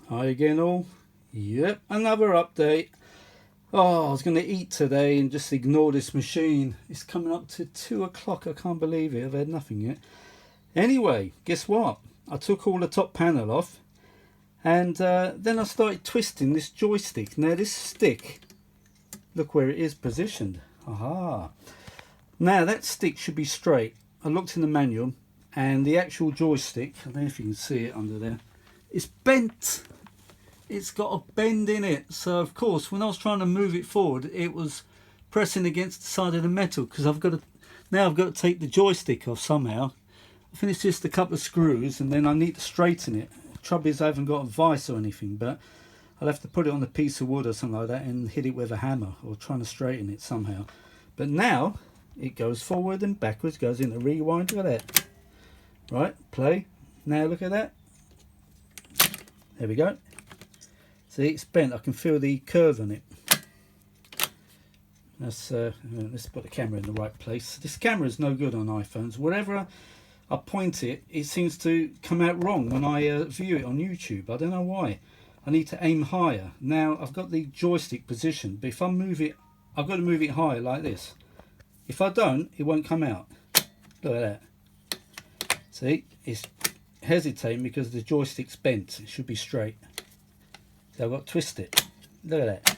Hi again all. Yep, another update. Oh, I was going to eat today and just ignore this machine. It's coming up to 2 o'clock. I can't believe it. I've had nothing yet. Anyway, guess what? I took all the top panel off and then I started twisting this joystick. Now this stick, look where it is positioned. Aha. Now that stick should be straight. I looked in the manual and the actual joystick, I don't know if you can see it under there, it's bent. It's got a bend in it, so of course when I was trying to move it forward it was pressing against the side of the metal, because I've got to take the joystick off somehow. I think it's just a couple of screws and then I need to straighten it. Trouble is I haven't got a vice or anything, but I'll have to put it on a piece of wood or something like that and hit it with a hammer or trying to straighten it somehow. But now it goes forward and backwards, goes into rewind. Look at that. Right, play. Now look at that. There we go. See, it's bent. I can feel the curve on it. Let's put the camera in the right place. This camera is no good on iPhones. Wherever I point it, it seems to come out wrong when I view it on YouTube. I don't know why. I need to aim higher. Now I've got the joystick positioned, but if I move it, I've got to move it higher like this. If I don't, it won't come out. Look at that. See, it's hesitating because the joystick's bent. It should be straight. So I've got to twist it. Look at that.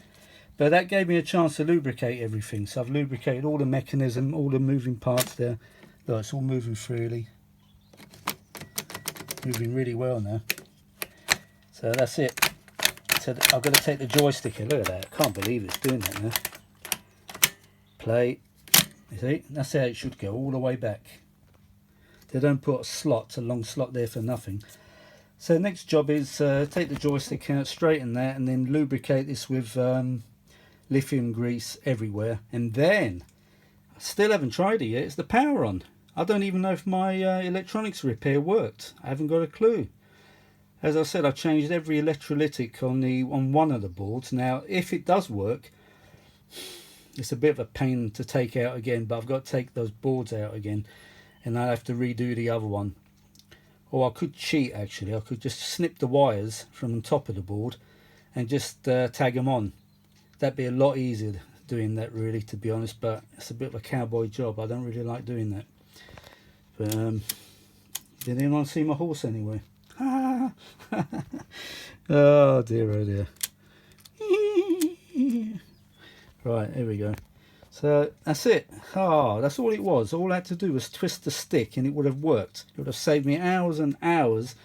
But that gave me a chance to lubricate everything. So I've lubricated all the mechanism, all the moving parts there. Look, it's all moving freely. Moving really well now. So that's it. So I've got to take the joystick here. Look at that. I can't believe it's doing that now. Play. You see? That's how it should go, all the way back. They don't put a long slot there for nothing. So the next job is take the joystick out, straighten that, and then lubricate this with lithium grease everywhere. And then, I still haven't tried it yet, it's the power on. I don't even know if my electronics repair worked. I haven't got a clue. As I said, I've changed every electrolytic on one of the boards. Now, if it does work, it's a bit of a pain to take out again, but I've got to take those boards out again, and I'll have to redo the other one. Or I could cheat actually. I could just snip the wires from the top of the board and just tag them on. That'd be a lot easier doing that, really, to be honest, but it's a bit of a cowboy job. I don't really like doing that. But did anyone see my horse anyway? Oh dear, oh dear. Right, here we go. So that's it. That's all it was. All I had to do was twist the stick and it would have worked. It would have saved me hours and hours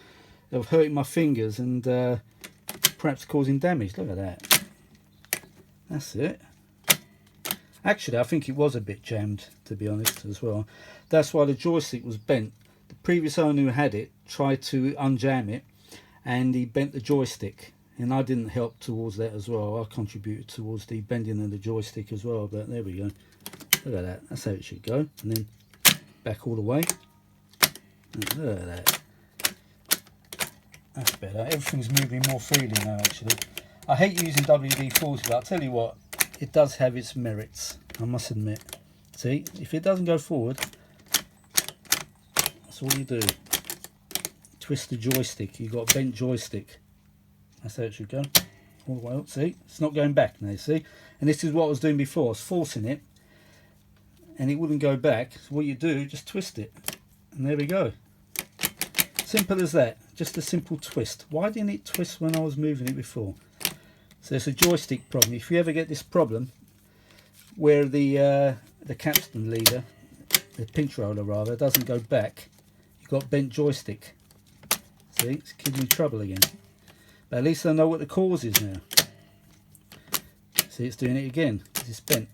of hurting my fingers and perhaps causing damage. Look at that. That's it. Actually, I think it was a bit jammed, to be honest, as well. That's why the joystick was bent. The previous owner who had it tried to unjam it and he bent the joystick. And I didn't help towards that as well. I contributed towards the bending of the joystick as well. But there we go. Look at that. That's how it should go. And then back all the way. And look at that. That's better. Everything's moving more freely now, actually. I hate using WD-40, but I'll tell you what, it does have its merits, I must admit. See, if it doesn't go forward, that's all you do. Twist the joystick. You've got a bent joystick. That's how it should go. All the way up, see? It's not going back now, see? And this is what I was doing before. I was forcing it, and it wouldn't go back. So what you do, just twist it. And there we go. Simple as that. Just a simple twist. Why didn't it twist when I was moving it before? So it's a joystick problem. If you ever get this problem, where the capstan leader, the pinch roller rather, doesn't go back, you've got bent joystick. See? It's giving me trouble again. But at least I know what the cause is now. See, it's doing it again. It's bent.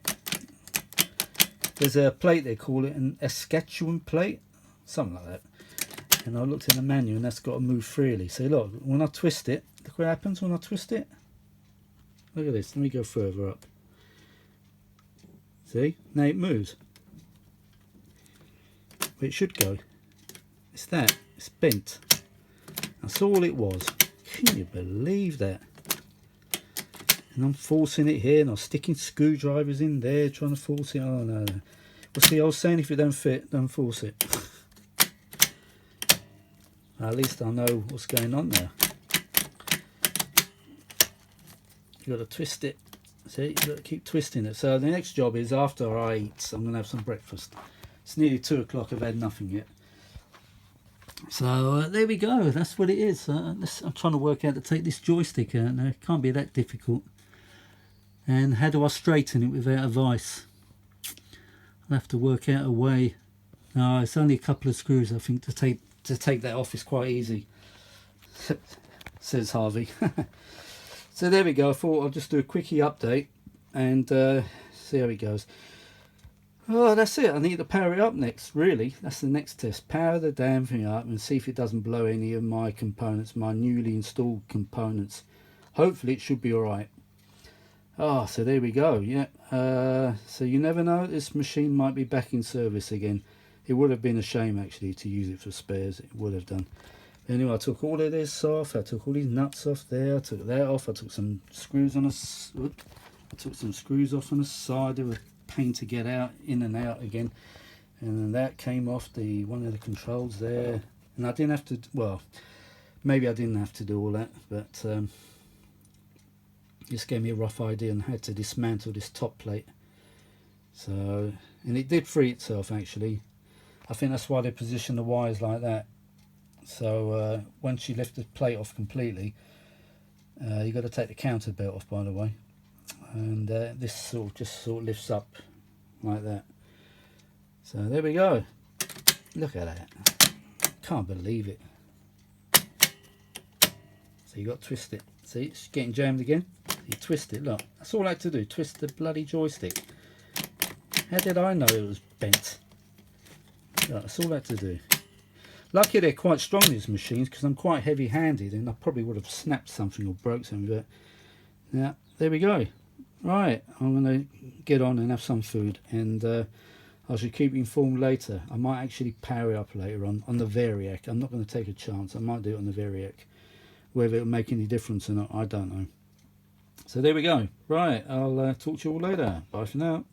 There's a plate, they call it an Saskatchewan plate, something like that. And I looked in the manual and that's got to move freely. See, look, when I twist it, look what happens when I twist it. Look at this, let me go further up. See, now it moves. But it should go. It's that, it's bent. That's all it was. Can you believe that? And I'm forcing it here and I'm sticking screwdrivers in there trying to force it. Oh no. Well, see, I was saying if it don't fit, don't force it. At least I know what's going on there. You got to twist it. See, you got to keep twisting it. So the next job is after I eat, I'm going to have some breakfast. It's nearly 2 o'clock. I've had nothing yet. So there we go. That's what it is. I'm trying to work out to take this joystick out now. It can't be that difficult. And how do I straighten it without a vice? I'll have to work out a way. No, it's only a couple of screws. I think to take that off is quite easy. Says Harvey. So there we go. I thought I'll just do a quickie update and see how it goes. Oh, that's it. I need to power it up next, really. That's the next test. Power the damn thing up and see if it doesn't blow any of my components, my newly installed components. Hopefully it should be alright. Oh, so there we go. Yeah. So you never know. This machine might be back in service again. It would have been a shame, actually, to use it for spares. It would have done. Anyway, I took all of this off. I took all these nuts off there. I took that off. I took some screws on I took some screws off on the side. They were pain to get out, in and out again. And then that came off one of the controls there. And I didn't have to, well, maybe I didn't have to do all that, but just gave me a rough idea on how to dismantle this top plate. So, and it did free itself, actually. I think that's why they position the wires like that. So once you lift the plate off completely, you've got to take the counter belt off, by the way. And this just lifts up like that. So there we go. Look at that. Can't believe it. So you got to twist it. See, it's getting jammed again. You twist it, look. That's all I had to do, twist the bloody joystick. How did I know it was bent? Look, that's all I had to do. Lucky they're quite strong, these machines, because I'm quite heavy-handed and I probably would have snapped something or broke something. But yeah, there we go. Right, I'm going to get on and have some food, and I should keep you informed later. I might actually power it up later on the Variac. I'm not going to take a chance. I might do it on the Variac. Whether it'll make any difference or not, I don't know. So there we go. Right, I'll talk to you all later. Bye for now.